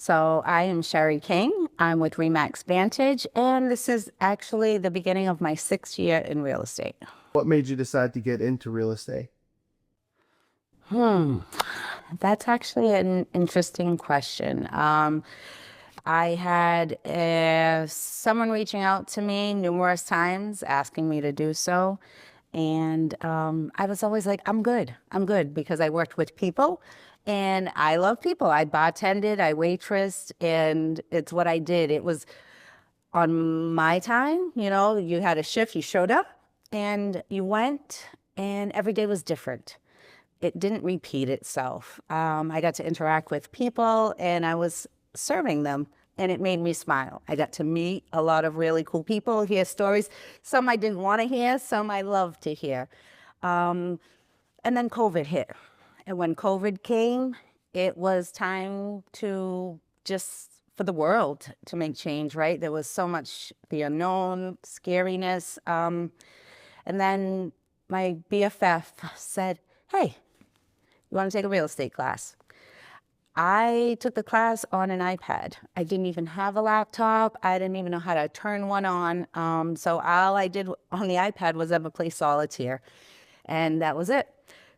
So I am Sherri King. I'm with Remax Vantage, and this is actually the beginning of my 6th year in real estate. What made you decide to get into real estate? Hmm, that's actually an interesting question. I had someone reaching out to me numerous times asking me to do so. And I was always like, I'm good. I'm good because I worked with people and I love people. I bartended, I waitressed, and it's what I did. It was on my time, you had a shift, you showed up and you went, and every day was different. It didn't repeat itself. I got to interact with people and I was serving them, and it made me smile. I got to meet a lot of really cool people, hear stories. Some I didn't want to hear, some I loved to hear. And then COVID hit. And when COVID came, it was time to just for the world to make change, right? There was so much the unknown, scariness. And then my BFF said, hey, you want to take a real estate class? I took the class on an iPad. I didn't even have a laptop. I didn't even know how to turn one on. So all I did on the iPad was ever play solitaire. And that was it.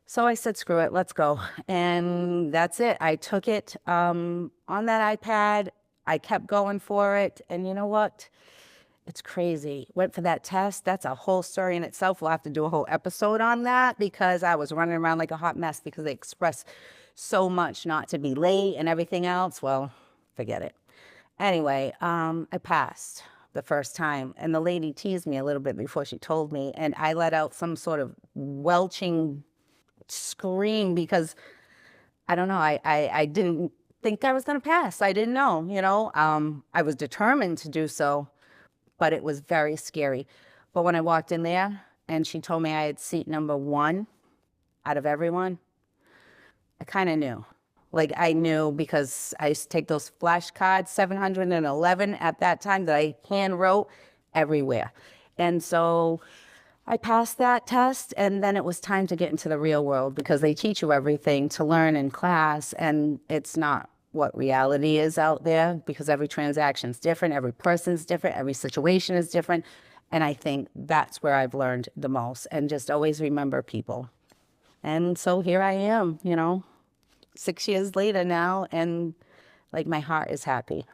So I said, screw it, let's go. And that's it. I took it on that iPad. I kept going for it. And you know what? It's crazy. Went for that test. That's a whole story in itself. We'll have to do a whole episode on that because I was running around like a hot mess because they express so much not to be late and everything else. Well, forget it. Anyway, I passed the first time, and the lady teased me a little bit before she told me, and I let out some sort of welching scream because I don't know. I didn't think I was going to pass. I didn't know. I was determined to do so, but it was very scary. But when I walked in there and she told me I had seat number 1 out of everyone, I kind of knew. Like I knew because I used to take those flashcards, 711 at that time that I hand wrote everywhere. And so I passed that test, and then it was time to get into the real world because they teach you everything to learn in class, and it's not what reality is out there because every transaction's different, every person's different, every situation is different. And I think that's where I've learned the most, and just always remember people. And so here I am, 6 years later now, and like my heart is happy.